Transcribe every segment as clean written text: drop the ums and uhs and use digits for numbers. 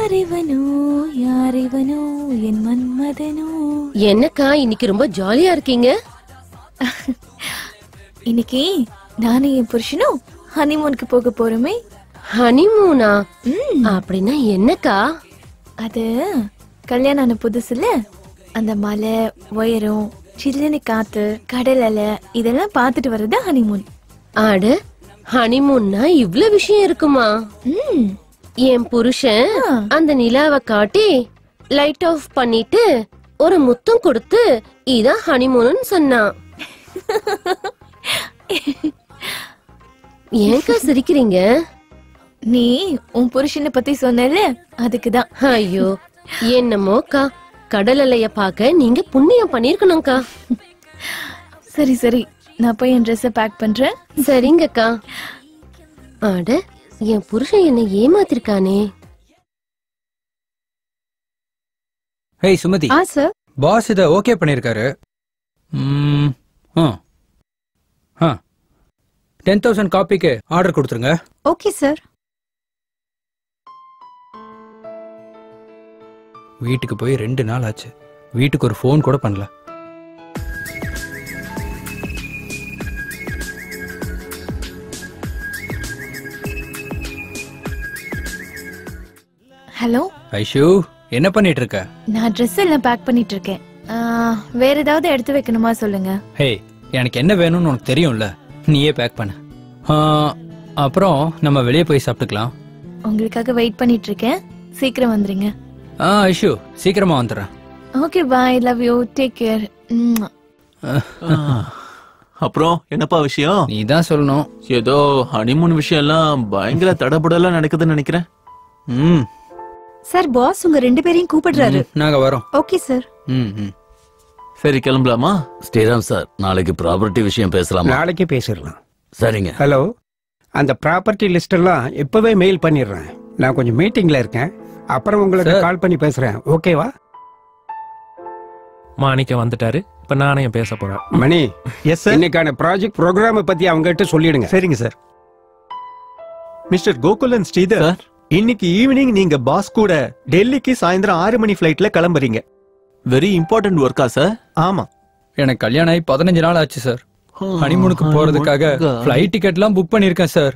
யாரிவனோ யாரிவனோ என் மன்மதனோ. என்னக்கா இன்னைக்கு ரொம்ப ஜாலியா இருக்கீங்க? இன்னைக்கு நானும் என் புருஷனும் ஹனிமூனுக்கு போக போறோமே. ஹனிமூனா? அப்படின்னா என்னக்கா? அது கல்யாணம் ஆன புதுசுல அந்த மலை உயரம் சில்லுன்னு காத்து கடல் அலை இதெல்லாம் பாத்துட்டு வர்றதா ஹனிமூன். ஆட ஹனிமூன்னா இவ்ளோ விஷயம் இருக்குமா? என் புருஷன் அந்த நிலாவை காட்டி லைட் ஆஃப் பண்ணிட்டு ஒரு முத்தம் கொடுத்து இதான் ஹனிமூன் சொன்னான். ஏன்க்கா சிரிக்கிறீங்க? நீ உன் புருஷனை பத்தி சொன்னல அதுக்குதான். ஐயோ என்னமோக்கா, கடல் அலைய பாக்க நீங்க புண்ணியம் பண்ணிருக்கணும்க்கா. சரி சரி, நான் போய் என் ட்ரெஸ்ஸ பேக் பண்றேன். சரிங்கக்கா. ஆட என் புருஷன் என்ன ஏமாத்திருக்கானே. ஹேய் சுமதி. சார். பாஸ் இத ஓகே பண்ணிருக்காரு. 10,000 காப்பிக்கு ஆர்டர் கொடுத்துருங்க. Okay sir. வீட்டுக்கு போய் 2 நாள் ஆச்சு. வீட்டுக்கு ஒரு ஃபோன் கூட பண்ணல. ஹலோ ஐஷு, என்ன பண்ணிட்டு இருக்க? நான் ட்ரெஸ் எல்லாம் பேக் பண்ணிட்டு இருக்கேன். வேற ஏதாவது எடுத்து வைக்கணுமா சொல்லுங்க. ஹே, எனக்கு என்ன வேணும்னு உனக்கு தெரியும்ல, நீயே பேக் பண்ணு. அப்புறம் நம்ம வெளியே போய் சாப்பிட்டுக்கலாம். உங்களுக்காக வெயிட் பண்ணிட்டு இருக்கேன், சீக்கிரம் வந்துருங்க. ஐஷு, சீக்கிரமா வந்துடுறேன். Okay bye, love you, take care. அப்புறம் என்னப்பா விஷயம்? நீ தான் சொல்லணும். ஏதோ ஹனிமூன் விஷயம் எல்லாம் பயங்கர தடபுடலாம் நடக்குதுன்னு நினைக்கிறேன். சார், பாஸ் உங்க 2 பேரையும் கூப்பிடுறாரு. நாங்க வரோம். Okay sir. சரி, கிளம்பலாமா? ஸ்ரீராம் சார், நாளைக்கு ப்ராப்பர்ட்டி விஷயம் பேசலாமா? நாளைக்கு பேசிடலாம். சரிங்க. ஹலோ, அந்த ப்ராப்பர்ட்டி லிஸ்ட் எல்லாம் இப்பவே மெயில் பண்ணிடுறேன். நான் கொஞ்சம் மீட்டிங்ல இருக்கேன், அப்புறம் உங்களுக்கு கால் பண்ணி பேசுறேன். ஓகேவா? மாணிக்க வந்துட்டாரு, இப்ப நானே பேச போறேன். மணி, எஸ் சார். இன்னைக்கான ப்ராஜெக்ட் ப்ரோக்ராம் பத்தி அவங்க கிட்ட சொல்லிடுங்க. சரிங்க சார். மிஸ்டர் கோகுலன் ஸ்ரீதர், இன்னைக்கு ஈவினிங் நீங்க பாஸ் கூட டெல்லிக்கு சாயந்தரம் 6 மணி ஃபிளைட்ல கிளம்புறீங்க. வெரி இம்பார்ட்டன்ட் ஒர்க்கா சார்? ஆமா. எனக்கு கல்யாணம் ஆகி 15 நாள் ஆச்சு சார். ஹனிமூனுக்கு போறதுக்காக ஃப்ளைட் டிக்கெட்லாம் புக் பண்ணிருக்கேன் சார்.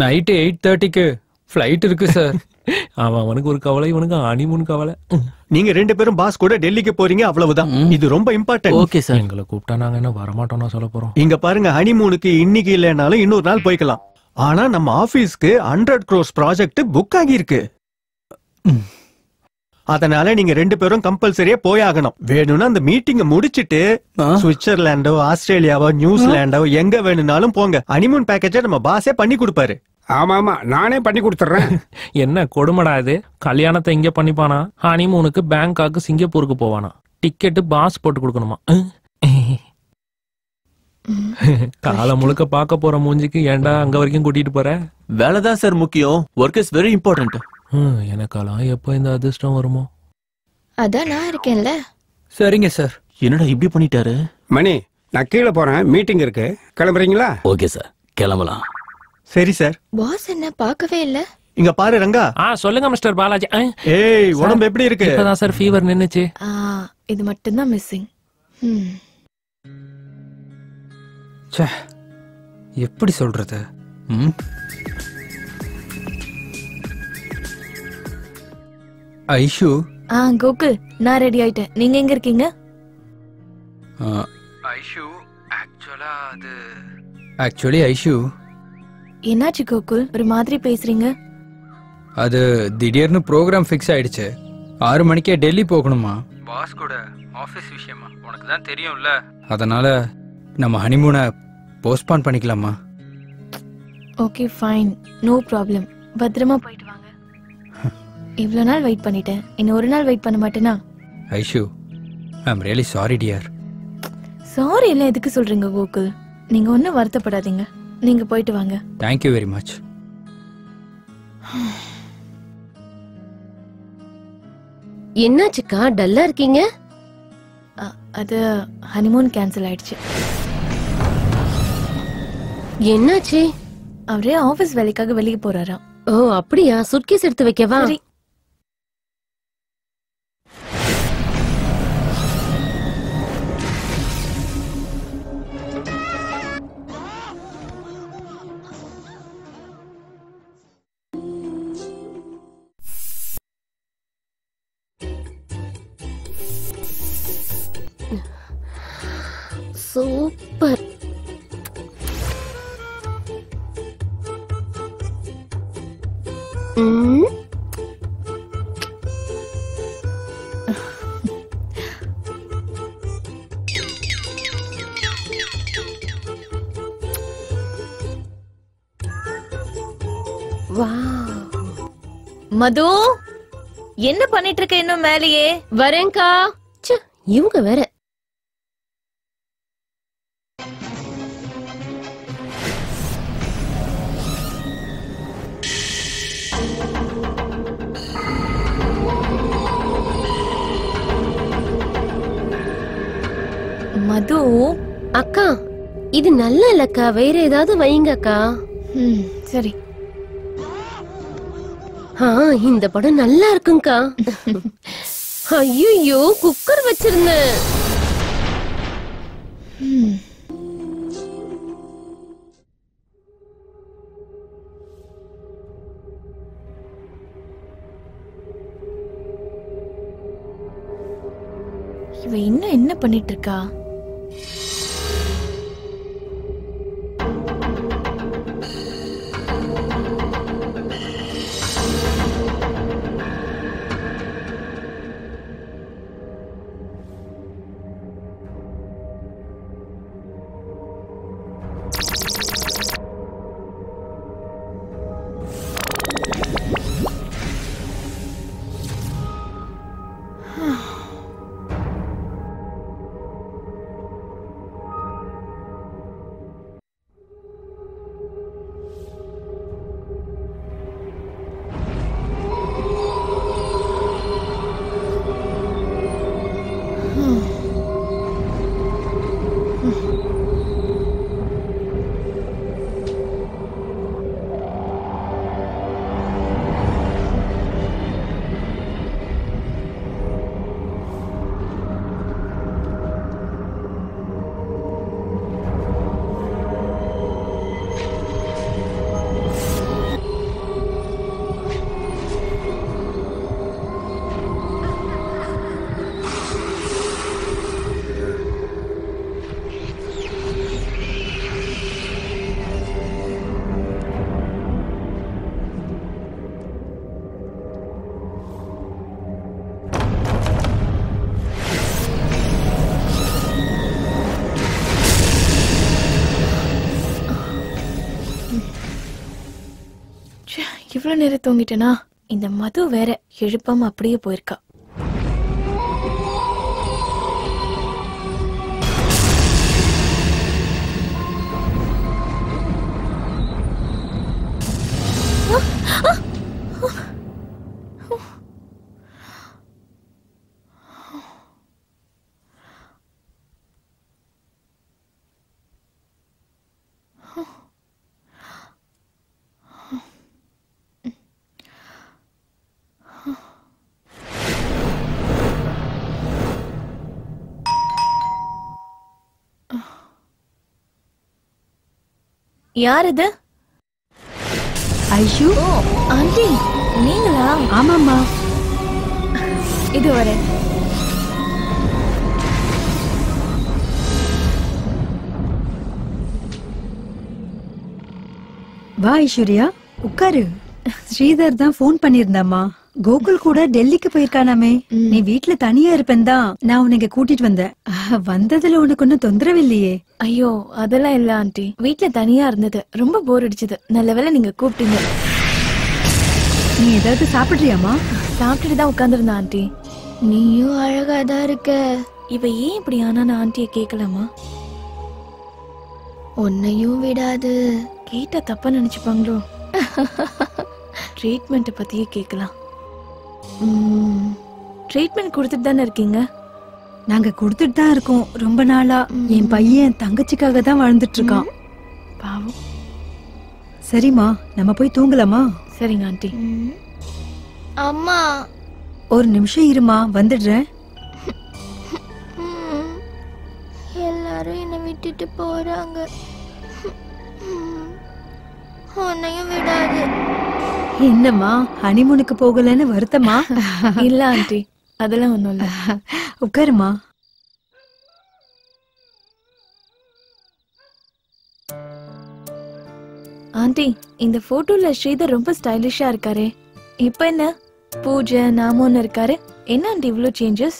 நைட்டு 8:30க்கு ஃப்ளைட் இருக்கு சார். அவனுக்கு ஒரு கவலை, இவனுக்கு ஹனிமூன் கவலை. நீங்க 2 பேரும் பாஸ் கூட டெல்லிக்கு போறீங்க, அவ்வளவுதான். இது ரொம்ப இம்பார்ட்டன்ட். Okay sir. எங்களை கூப்பிட்டா நாங்க என்ன வரமாட்டோம்னா சொல்ல போறோம். இங்க பாருங்க, ஹனிமூனுக்கு இன்னைக்கு இல்லைனாலும் இன்னொரு நாள் போய்க்கலாம். ஆனா நம்ம ஆபீஸ்க்கு 100 crores ப்ராஜெக்ட் புக் ஆகி இருக்கு. அதனால நீங்க 2 பேரும் கம்பல்சரியா போயாகணும். வேணும்னா அந்த மீட்டிங்க முடிச்சிட்டு சுவிட்சர்லாண்டோ, ஆஸ்திரேலியாவோ, நியூசிலாண்டோ எங்க வேணும்னாலும் போங்க. ஹனிமூன் பேக்கேஜ நம்ம பாஸே பண்ணி கொடுப்பாரு. ஆமா ஆமா, நானே பண்ணி கொடுத்துறேன். என்ன கொடுமடா இது? கல்யாணத்தை இங்க பண்ணிப்பானா, ஹனிமூனுக்கு பேங்காக்கு சிங்கப்பூருக்கு போவானா, டிக்கெட்டு பாஸ் போட்டு கொடுக்கணுமா? காலம் முழுக்க பாக்க போற மூஞ்சிக்கு ஏன்டா அங்க வரைக்கும் கூட்டிட்டு போற? வேலைதான் சார் முக்கியம். Work is very important. எனக்கெல்லாம் எப்ப இந்த அதிர்ஷ்டம் வருமோ? அதான் நான் இருக்கேன்ல. சரிங்க சார். என்னடா இப்படி பண்ணிட்டாரு? மணி, நான் கீழே போறேன், மீட்டிங் இருக்கு. கிளம்புறீங்களா? ஓகே சார், கிளம்பலாம். சரி சார். பாஸ் என்ன பார்க்கவே இல்ல. இங்க பாரு ரங்கா. சொல்லுங்க மிஸ்டர் பாலாஜி. ஏய், உடம்பு எப்படி இருக்கு? இப்பதான் சார் ஃபீவர் நின்னுச்சு. இது மட்டும் தான் மிஸ்ஸிங். ச்சே, எப்படி சொல்றது? ஐஷு. கோகுல், நான் ரெடி ஆயிட்டேன். நீங்க எங்க இருக்கீங்க? ஐஷு, ஆக்சுவலி ஐஷு. என்னாச்சு கோகுல், ஒரு மாதிரி பேசுறீங்க? அது திடீர்னு ப்ரோக்ராம் ஃபிக்ஸ் ஆயிடுச்சு. 6 மணிக்கே டெல்லி போகணுமா, பாஸ் கூட ஆபீஸ் விஷயமா, உனக்கு தான் தெரியும்ல. அதனால நம்ம ஹனிமூனை போஸ்ட்பான் பண்ணிக்கலாமா? Okay fine, no problem. பத்திரமா போயிட்டு வாங்க. இவ்வளவு நாள் வெயிட் பண்ணிட்டேன், இன்னும் ஒரு நாள் வெயிட் பண்ண மாட்டேனா? Aishu, I am really sorry dear. Sorry எல்லாம் எதுக்கு சொல்றீங்க கோகுல்? நீங்க ஒன்னும் வருத்தப்படாதீங்க, நீங்க போயிட்டு வாங்க. Thank you very much. என்னாச்சுக்கா டல்லா இருக்கீங்க? அது ஹனிமூன் கேன்சல் ஆயிடுச்சு. என்னாச்சு? அவரே ஆபீஸ் வேலைக்காக வெளியே போறாராம். ஓ அப்படியா? சுட்கேஸ் எடுத்து வைக்கவா? சரி. சூப்பர். மது, என்ன பண்ணிட்டு இருக்க இன்னும் மேலேயே? வரேன்கா. இவங்க வேற. மது, அக்கா இது நல்ல இல்லக்கா, வேற ஏதாவது வைங்க அக்கா. சரி. இந்த படம் நல்லா இருக்குங்கக்கா. ஐயோ குக்கர் வச்சிருந்தேன். இவ இன்னும் என்ன பண்ணிட்டு இருக்கா? இவ்வளவு நேரம் தூங்கிட்டேனா? இந்த மது வேற எழுப்பாம அப்படியே போயிருக்கா. யார் இது? ஐஷு. ஆண்டி நீங்களா? ஆமாம்மா. இது வரேன். வா ஐஸ்வர்யா, உட்காரு. ஸ்ரீதர் தான் போன் பண்ணிருந்தாமா. கோகுல் கூட டெல்லிக்கு போயிருக்கானாமே. நீ வீட்டுல தனியா இருப்பேன் தான் நான் உனக்கு கூட்டிட்டு வந்தேன். வந்ததுல உனக்கு ஒன்னும் தொந்தரவு இல்லையே? ஐயோ அதெல்லாம் இல்ல ஆண்டி, வீட்டுல தனியா இருந்தது, ரொம்ப போர் அடிச்சது. நல்ல வேளை நீங்க கூப்பிட்டீங்க. நீ ஏதாவது சாப்பிடுறியாமா? சாப்பிட்டுட்டு தான் உட்கார்ந்துருந்தேன் ஆண்டி. நீயும் அழகாதான் இருக்க. இவ ஏன் இப்படி ஆனா நான் ஆண்டிய கேட்கலாமா? உன்னையும் விடாது. கேட்டா தப்பா நினைச்சுப்பாங்களோ? ட்ரீட்மெண்ட் பத்தியே கேட்கலாம். ட்ரீட்மெண்ட் கொடுத்துட்டு தானே இருக்கீங்க? நாங்க கொடுத்துட்டு தான் இருக்கோம் ரொம்ப நாளா. என் பையன் தங்கச்சிக்காக தான் வாழ்ந்துட்டு இருக்கான். பாவம். சரிம்மா, நம்ம போய் தூங்கலாமா? சரிங்க ஆண்டி. அம்மா ஒரு நிமிஷம் இருமா, வந்துடுறேன். எல்லாரும் என்னை விட்டுட்டு போறாங்க. உன்னையும் விடாது. என்னம்மா ஹனிமூனுக்கு போகலன்னு வருத்தமா? இல்ல ஆண்டி, அதெல்லாம் ஒண்ணும் இல்ல. உட்காருமா. ஆண்டி, இந்த போட்டோல ஸ்ரீதர் ரொம்ப ஸ்டைலிஷா இருக்காரே, இப்ப என்ன பூஜை நாமோன்னு இருக்காரு? என்ன ஆண்டி இவ்ளோ சேஞ்சஸ்?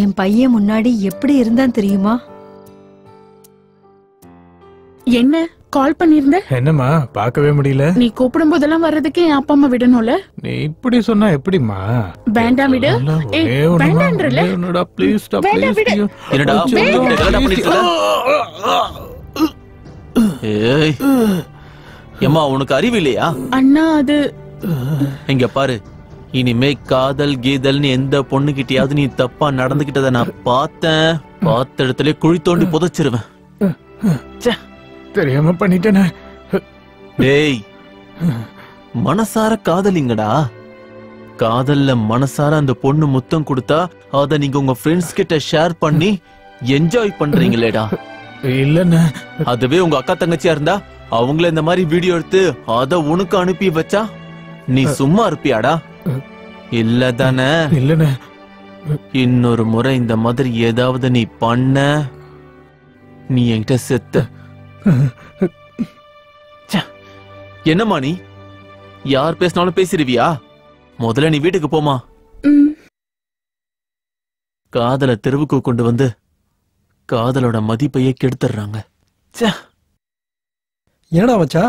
என் பையன் முன்னாடி எப்படி இருந்தான் தெரியுமா? என்ன கால் பண்ணிருந்த? என்னம்மா பார்க்கவே முடியல? நீ கூப்பிடும் போதெல்லாம் வர்றதுக்கு என் அப்பா அம்மா விடணும்ல. நீ இப்படி சொன்னா எப்படிமா? வேண்டாம் விடு. வேண்டாம்ன்றல. என்னடா ப்ளீஸ் டா வேண்டாம் ப்ளீஸ். விடு. என்னடா என்னடா பண்ணிட்டு இருக்க? ஏய் ஏம்மா உனக்கு அறிவு இல்லையா? அண்ணா அது இங்க பாரு, இனிமே காதல் கீதல்னு எந்த பொண்ணுகிட்டயாவது நீ தப்பா நடந்துகிட்டத நான் பார்த்தேன், பார்த்த இடத்துல குழி தோண்டி புதைச்சிருவேன். தெரியாம பண்ணிட்டேனே. டேய், மனசார காதலிங்கடா. காதல்ல மனசார அந்த பொண்ணு முத்தம் கொடுத்தா அத நீங்க உங்க ஃப்ரெண்ட்ஸ் கிட்ட ஷேர் பண்ணி என்ஜாய் பண்றீங்களேடா. இல்லண்ணா, அதுவே உங்க அக்கா தங்கச்சியா இருந்தா அவங்கள இந்த மாதிரி வீடியோ எடுத்து அத உனக்கு அனுப்பி வச்சா நீ சும்மா இருப்பியாடா? இல்லதானே? இல்லண்ணா. இன்னொரு முறை இந்த மாதிரி ஏதாவது நீ பண்ண, நீ என்கிட்ட செத்த. என்னம்மா நீ யார் பேசினாலும் பேசிடுவியா? முதல்ல நீ வீட்டுக்கு போமா. காதல தெருவுக்கு கொண்டு வந்து காதலோட மதிப்பையே கெடுத்துறாங்க. என்னடா வச்சா?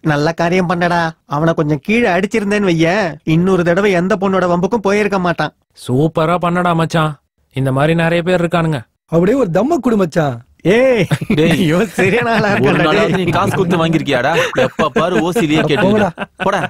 நல்ல காரியம் பண்ணடா. அவனை கொஞ்சம் கீழே அடிச்சிருந்தேன்னு வைய, இன்னொரு தடவை எந்த பொண்ணோட வம்புக்கும் போயிருக்க மாட்டான். சூப்பரா பண்ணடா மச்சான். இந்த மாதிரி நிறைய பேர் இருக்கானுங்க. அப்படியே ஒரு தம்ம குடு மச்சான். ஏய் ஐயோ, சரியான ஆளா ஒரு நாளாவது நீ காசு கொடுத்து வாங்கிருக்கியாடா? எப்ப பாரு ஓசிலியே கேட்டு போடா.